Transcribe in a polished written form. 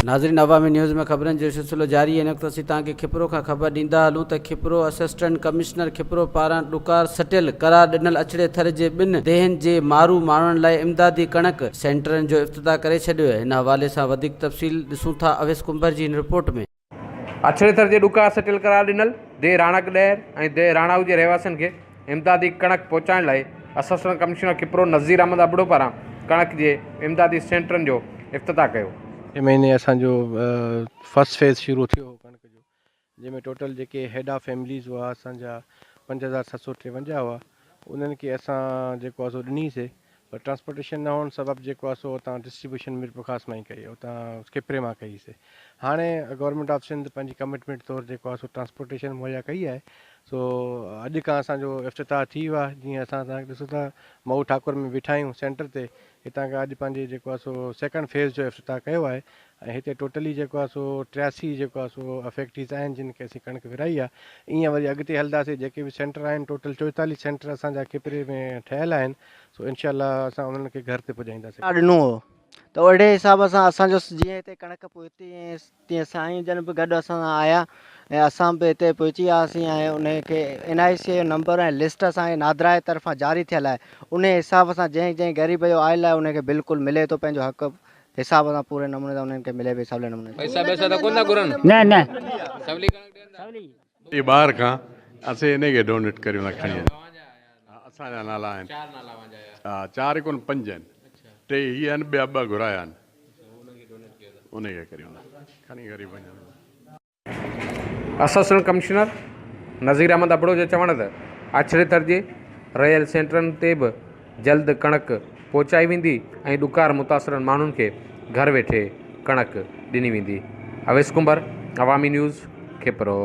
नाज़रीन, अवामी न्यूज़ में ख़बरनि जो सिलसिलो जारी है। असीं तव्हांखे खिपरो खां ख़बर ॾींदा हलूं त खिपरो असिस्टेंट कमिश्नर खिपरो पारां ॾुकार सटियल करार ॾिनल अछड़े थर जे ॿिनि देहनि जे मारू माण्हुनि लाइ इमदादी कणक सेंटरनि जो इफ़्तिताह करे छॾियो आहे। हिन हवाले सां वधीक तफ़सील ॾिसूं था अवेस कुंबर जी हिन रिपोर्ट में। अछड़े थर जे ॾुकार सटियल करार ॾिनल देह राणक ॾहर ऐं देह राणाऊ जे रहवासियुनि खे इमदादी कणक पहुचाइण लाइ असिस्टेंट कमिश्नर खिपरो नज़ीर अहमद अबड़ो पारां कणक जे इमदादी सेंटरनि जो इफ़्तिताह कयो। ए महीने असांजो फर्स्ट फेज़ शुरू थियो कणक जो, जंहिंमें टोटल जेके हेड ऑफ फैमिलीज़ हुआ असांजा 5753 हुआ। उन्हनि खे असां जेको आहे सो ॾिनीसीं, पर ट्रांसपोर्टेशन न हुअण सबबु जेको आहे सो उतां डिस्ट्रीब्यूशन मीर प्रकाश मां ई कई, उतां किपरे मां कईसीं। हाणे गवर्नमेंट ऑफ सिंध पंहिंजी कमिटमेंट तौरु जेको आहे सो ट्रांसपोर्टेशन मुहैया कई आहे। सो अॼु खां असांजो इफ़्तिताह थी वियो आहे। जीअं असां तव्हांखे ॾिसो था मऊ ठाकुर में बीठा आहियूं सेंटर ते, हितां खां अॼु पंहिंजे जेको आहे सो सेकेंड फेज़ जो इफ़्तिताह कयो आहे। ऐं हिते टोटली जेको आहे सो 83 जेको आहे सो अफेक्टीज़ आहिनि जिन खे असीं कणक विराई आहे। ईअं वरी अॻिते हलंदासीं, जेके बि सेंटर आहिनि टोटल 44 सेंटर असांजा किपरे में ठहियल आहिनि। सो इनशाला असां उन्हनि खे घर ते पुॼाईंदासीं। ॾिनो हो त ओहिड़े हिसाब सां असांजो जीअं हिते कणक पहुती तीअं साईं जन बि गॾु असां सां आया ऐं असां बि हिते पहुची वियासीं। ऐं उनखे NIC जो नंबर ऐं लिस्ट असांखे नादरा जे तरफ़ां जारी थियल आहे। उन हिसाब सां जंहिं ग़रीब जो आयल आहे उनखे बिल्कुलु मिले थो पंहिंजो हक़ हिसाब सां पूरे नमूने सां उन्हनि खे मिले बि सवले नमूने। ये ॿार खां असीं इनखे डोनेट करियूं था खणी असांजा नाला आहिनि। हा, 4 कोन 5 आहिनि, 3 हीअ आहिनि, ॿिया 2 घुराया आहिनि, उनखे करियूं था खणी ग़रीब वञनि। असिस्टेंट कमिश्नर नज़ीर अहमद अबड़ो जो चवण त अछड़े थर जे रहियल सेंटरनि ते बि जल्द कणक पहुचाई वेंदी ऐं ॾुकार मुतासिरनि माण्हुनि खे घर वेठे कणक ॾिनी वेंदी। अवेस कुंबर, अवामी न्यूज़, खिपरो।